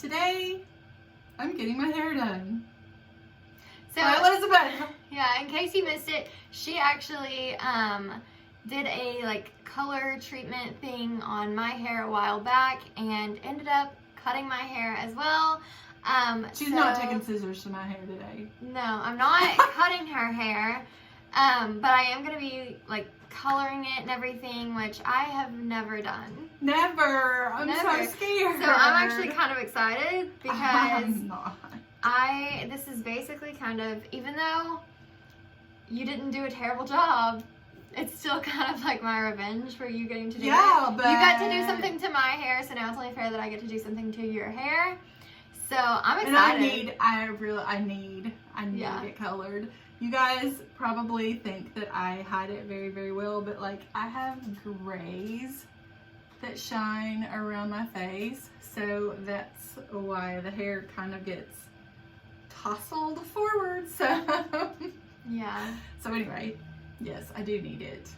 Today, I'm getting my hair done. So, Hi, Elizabeth. Yeah, in case you missed it, she actually did a like color treatment thing on my hair a while back and ended up cutting my hair as well. She's not taking scissors to my hair today. No, I'm not cutting her hair, but I am going to be like coloring it and everything, which I have never done. Never. I'm so scared. So I'm actually kind of excited because I'm not. this is basically kind of, even though you didn't do a terrible job, it's still kind of like my revenge for you getting to do it. But you got to do something to my hair, so now it's only fair that I get to do something to your hair. So I'm excited. And I need it colored. You guys probably think that I hide it very, very well, but like I have grays that shine around my face, so that's why the hair kind of gets tousled forward. So yeah. So anyway, yes, I do need it.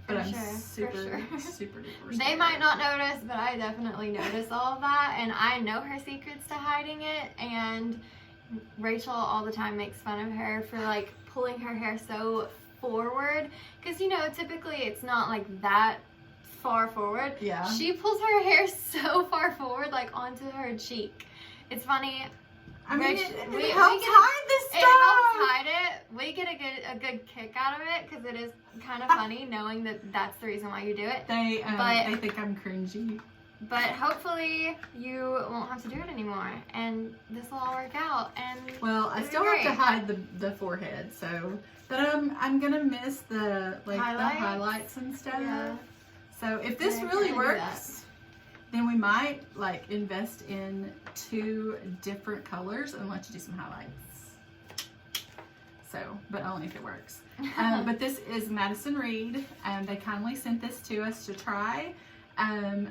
But I'm super duper They scared. might not notice, but I definitely notice all of that, and I know her secrets to hiding it, and Rachel all the time makes fun of her for like pulling her hair so forward, because you know typically it's not like that far forward. Yeah. She pulls her hair so far forward, like onto her cheek. It's funny. I mean, Rach, it helps hide this stuff. It helps hide it. We get a good kick out of it because it is kind of funny knowing that that's the reason why you do it. They think I'm cringy. But hopefully you won't have to do it anymore, and this will all work out. And well, I still have to hide the forehead, so but I'm gonna miss the highlights and stuff. Yeah. So if this really works, then we might like invest in 2 different colors and let you do some highlights. So, but only if it works. But this is Madison Reed, and they kindly sent this to us to try.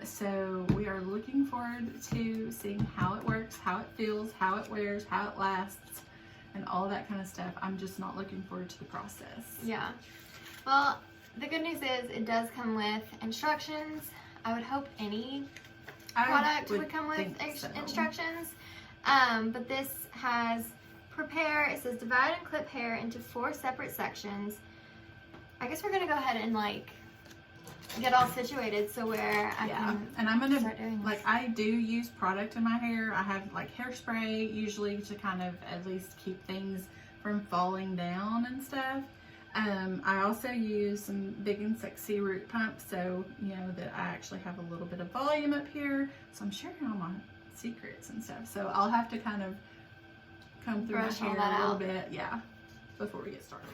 So we are looking forward to seeing how it works, how it feels, how it wears, how it lasts, and all that kind of stuff. I'm just not looking forward to the process. Yeah. Well, the good news is it does come with instructions. I would hope any product would come with instructions. But this has prepare. It says divide and clip hair into 4 separate sections. I guess we're gonna go ahead and like get all situated so where I can and I'm gonna start doing this. Like I do use product in my hair. I have like hairspray usually to kind of at least keep things from falling down and stuff. I also use some Big and Sexy root pump, so you know that I actually have a little bit of volume up here, so I'm sharing all my secrets and stuff. So I'll have to kind of comb through my hair a little bit, before we get started.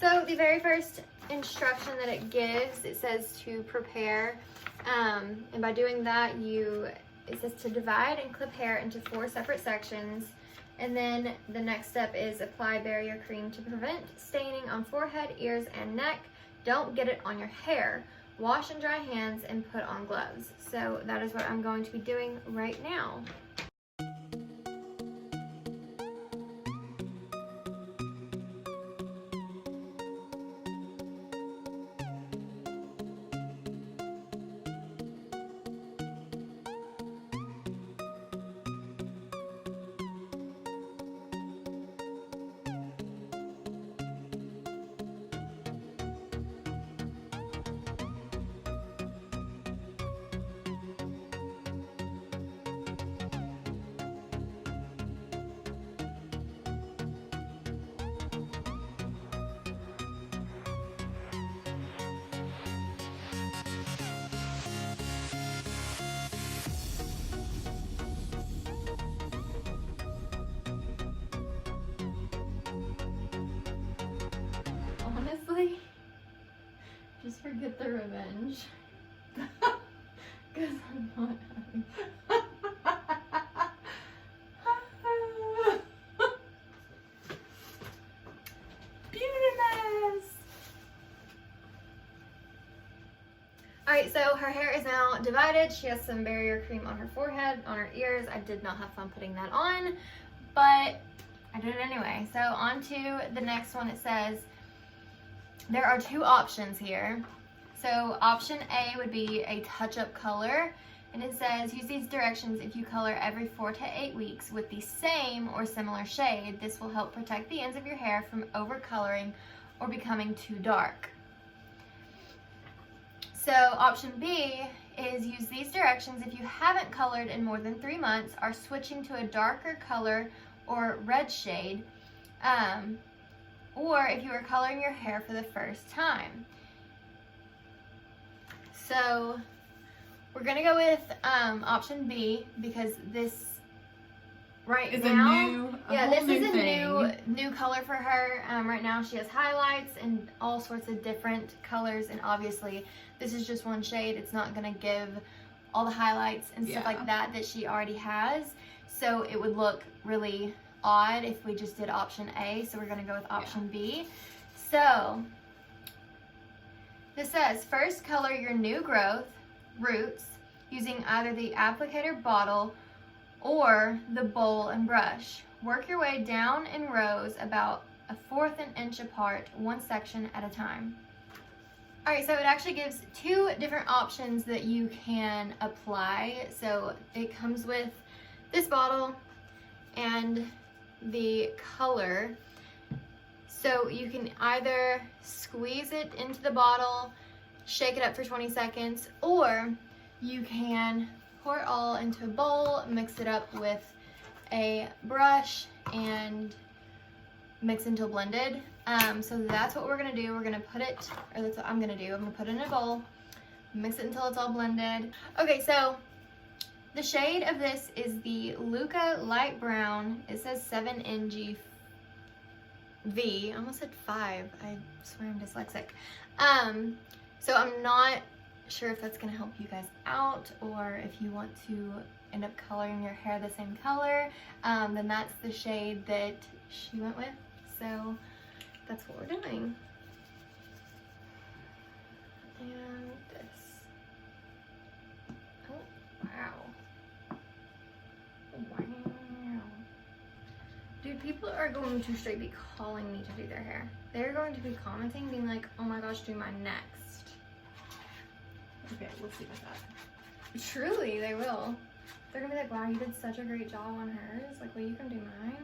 So the very first instruction that it gives, it says to prepare, and by doing that it says to divide and clip hair into 4 separate sections, and then the next step is apply barrier cream to prevent staining on forehead, ears, and neck. Don't get it on your hair. Wash and dry hands and put on gloves. So that is what I'm going to be doing right now. Honestly, just forget the revenge. Because I'm not having Beauty mess! Alright, so her hair is now divided. She has some barrier cream on her forehead, on her ears. I did not have fun putting that on, but I did it anyway. So on to the next one. It says there are 2 options here. So option A would be a touch-up color, And it says, use these directions if you color every 4 to 8 weeks with the same or similar shade. This will help protect the ends of your hair from overcoloring or becoming too dark. So option B is use these directions if you haven't colored in more than 3 months, are switching to a darker color or red shade, or if you are coloring your hair for the first time. So we're gonna go with option B because this right it's now, this is thing. new color for her. Right now she has highlights and all sorts of different colors, and obviously this is just one shade. It's not gonna give all the highlights and stuff like that she already has. So it would look really odd if we just did option A. So we're gonna go with option B. So this says, first color your new growth roots using either the applicator bottle or the bowl and brush. Work your way down in rows about 1/4 inch apart, one section at a time. All right, so it actually gives 2 different options that you can apply. So it comes with this bottle and the color. So you can either squeeze it into the bottle, shake it up for 20 seconds, or you can pour it all into a bowl, mix it up with a brush, and mix until blended. So that's what we're gonna do. We're gonna put it, or that's what I'm gonna do. I'm gonna put it in a bowl, mix it until it's all blended. Okay, so the shade of this is the Luca Light Brown. It says 7NG V. I almost said 5. I swear I'm dyslexic. So I'm not sure if that's gonna help you guys out, or if you want to end up coloring your hair the same color, then that's the shade that she went with. So that's what we're doing. And this. Oh, wow. Wow. Dude, people are going to straight be calling me to do their hair. They're going to be commenting, being like, oh my gosh, do mine next. Okay, we'll see with that. Truly, they will. They're gonna be like, wow, you did such a great job on hers. Like, will you come do mine?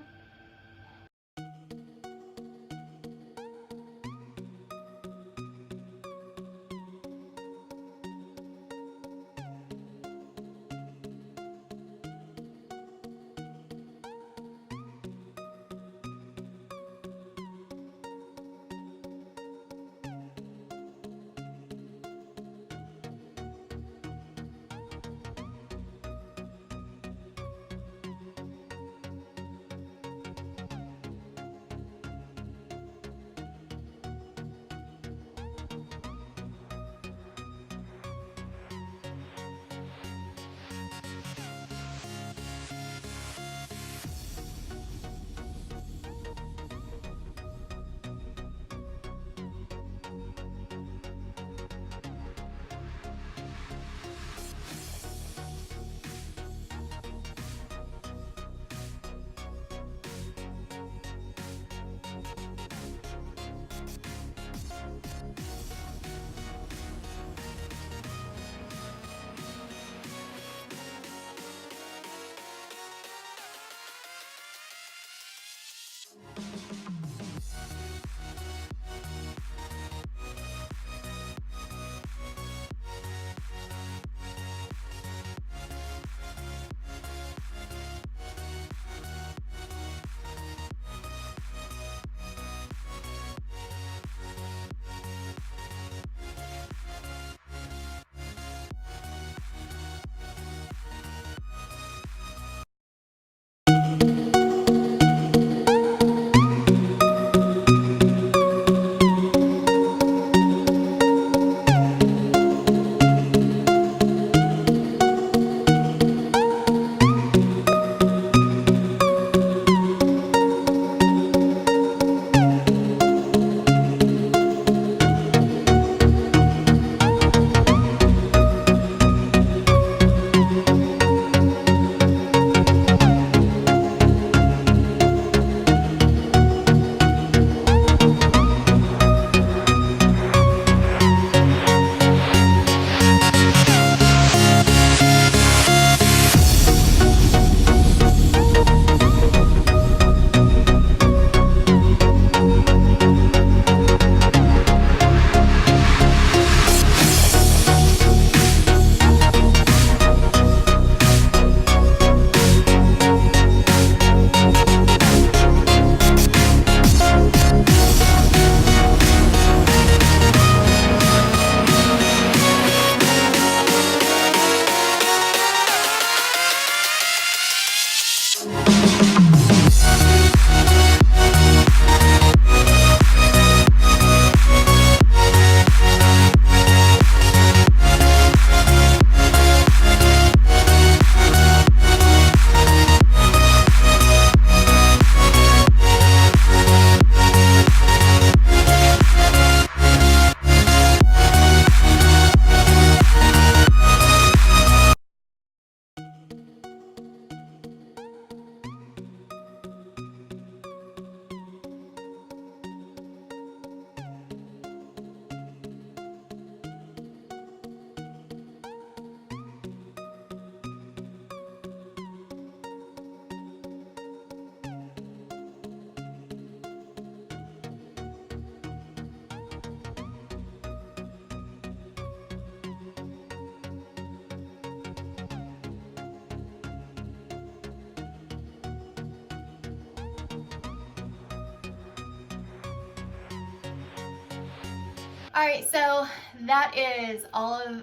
Alright, so that is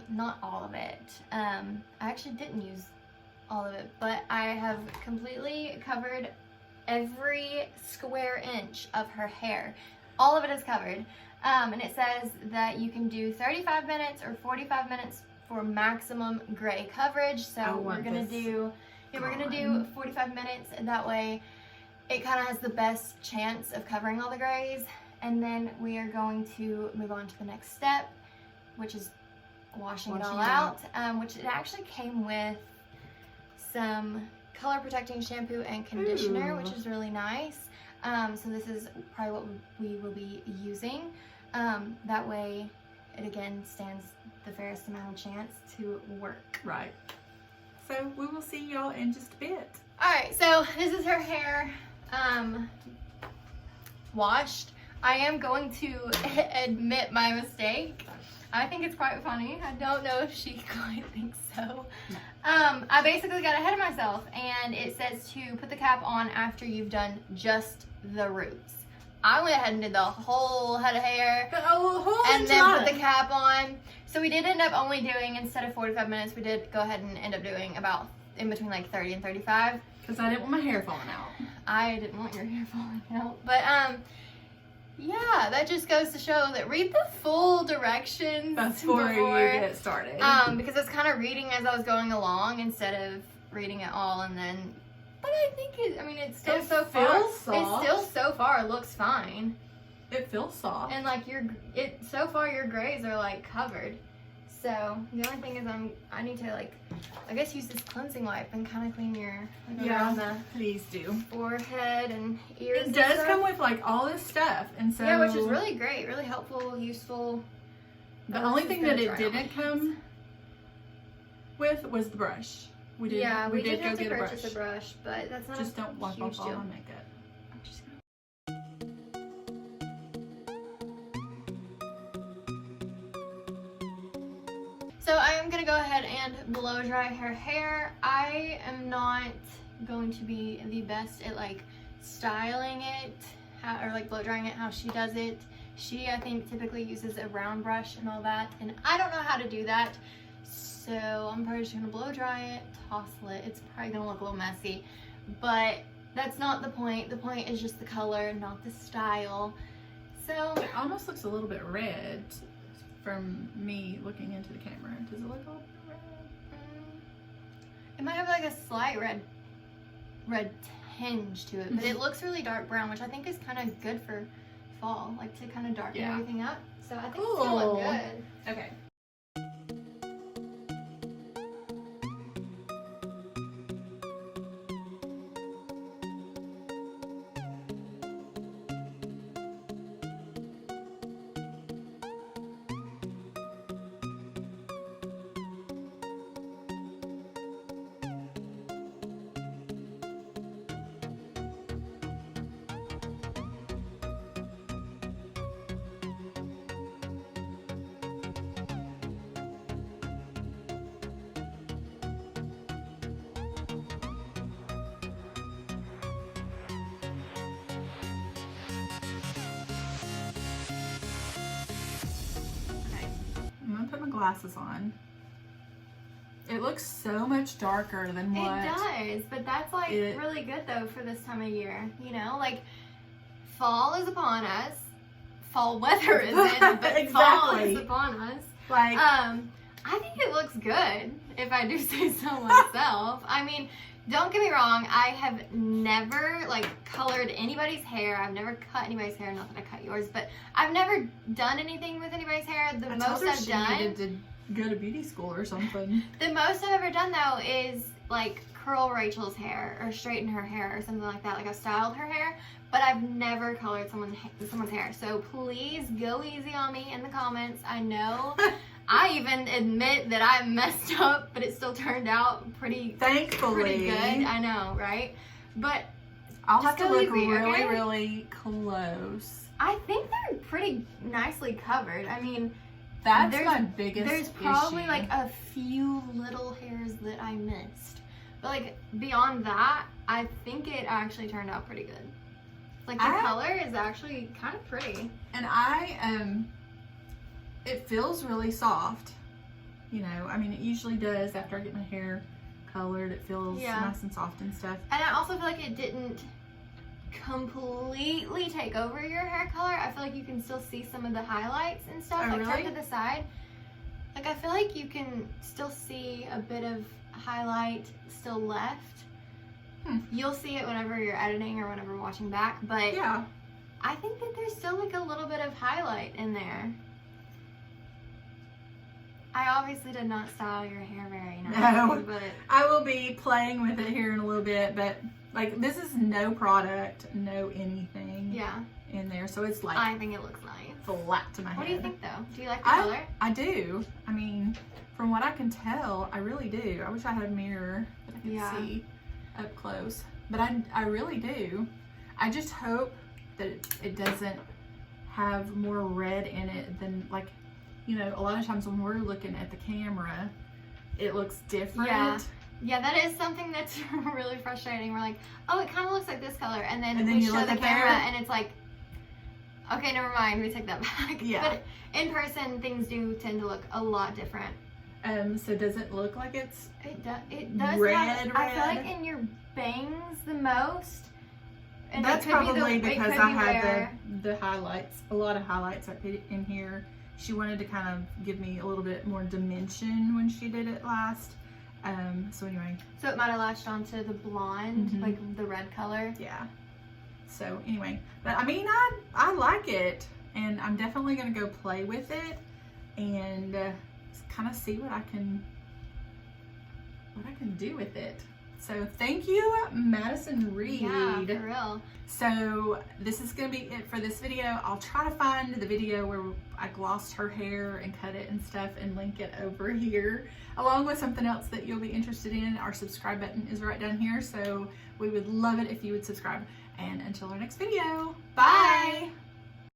not all of it. I actually didn't use all of it, but I have completely covered every square inch of her hair. All of it is covered. And it says that you can do 35 minutes or 45 minutes for maximum gray coverage. So we're gonna do 45 minutes, and that way it kind of has the best chance of covering all the grays. And then we are going to move on to the next step, which is washing it all out, which it actually came with some color protecting shampoo and conditioner, which is really nice. So this is probably what we will be using. That way it again stands the fairest amount of chance to work. Right. So we will see y'all in just a bit. Alright, so this is her hair washed. I am going to admit my mistake. I think it's quite funny. I don't know if she quite thinks so. I basically got ahead of myself, and it says to put the cap on after you've done just the roots. I went ahead and did the whole head of hair and then put the cap on. So we did end up only doing, instead of 45 minutes, we did go ahead and end up doing about in between like 30 and 35. Because I didn't want my hair falling out. I didn't want your hair falling out. But yeah, that just goes to show that read the full directions before you get started. Because I was kind of reading as I was going along instead of reading it all and then. But I think it's still so far it looks fine. It feels soft. And like so far your grays are like covered. So the only thing is I need to like, I guess use this cleansing wipe and kind of clean your around the please do forehead and ears. It does come with like all this stuff, and so yeah, which is really great, really helpful, useful. The only thing that it didn't come with was the brush. We did go get a brush, but that's not just don't wipe off all my makeup. So I am going to go ahead and blow dry her hair. I am not going to be the best at like styling it or like blow drying it how she does it. She, I think, typically uses a round brush and all that, and I don't know how to do that. So I'm probably just going to blow dry it, tousle it. It's probably going to look a little messy, but that's not the point. The point is just the color, not the style. So it almost looks a little bit red. From me looking into the camera, does it look a little bit red? It might have like a slight red tinge to it, but it looks really dark brown, which I think is kind of good for fall, like to kind of darken everything up. So I think it's gonna look good. Okay. Put my glasses on. It looks so much darker than what it does, but that's like really good though for this time of year. You know, like fall is upon us. Fall weather isn't, but exactly. Fall is upon us. Like, I think it looks good if I do say so myself. I mean, don't get me wrong, I have never like colored anybody's hair. I've never cut anybody's hair, not that I cut yours, but I've never done anything with anybody's hair. The most I've done needed to go to beauty school or something. The most I've ever done though is like curl Rachel's hair or straighten her hair or something like that. Like I've styled her hair, but I've never colored someone's hair. So please go easy on me in the comments. I know I even admit that I messed up, but it still turned out pretty good. I know, right? But I'll have to look really close. I think they're pretty nicely covered. I mean, that's my biggest There's probably like a few little hairs that I missed. But like beyond that, I think it actually turned out pretty good. Like the color is actually kind of pretty. And I it feels really soft. You know, I mean, it usually does after I get my hair colored. It feels nice and soft and stuff. And I also feel like it didn't completely take over your hair color. I feel like you can still see some of the highlights and stuff. Oh, like really? turned to the side. Like I feel like you can still see a bit of highlight still left. You'll see it whenever you're editing or whenever watching back, but yeah, I think that there's still like a little bit of highlight in there. I obviously did not style your hair very nicely, but I will be playing with it here in a little bit, but like this is no product, no anything in there, so it's like I think it looks nice. Flat to my head. What do you think though? Do you like the color? I do. I mean, from what I can tell, I really do. I wish I had a mirror that I could see up close, but I really do. I just hope that it doesn't have more red in it than, like, you know, a lot of times when we're looking at the camera, it looks different. Yeah, that is something that's really frustrating. We're like, oh, it kind of looks like this color, and then we you show look the at camera, there, and it's like, okay, never mind, we take that back. Yeah. But in person, things do tend to look a lot different. So does it look like it's It does red? I feel like in your bangs the most. And that's probably because I had where the highlights, a lot of highlights I put in here. She wanted to kind of give me a little bit more dimension when she did it last. So anyway. So it might have latched onto the blonde, like the red color. Yeah. So anyway, but I mean, I like it, and I'm definitely gonna go play with it and kind of see what I can do with it. So thank you, Madison Reed. Yeah, for real. So this is gonna be it for this video. I'll try to find the video where I glossed her hair and cut it and stuff and link it over here, along with something else that you'll be interested in. Our subscribe button is right down here, so we would love it if you would subscribe. And until our next video, bye!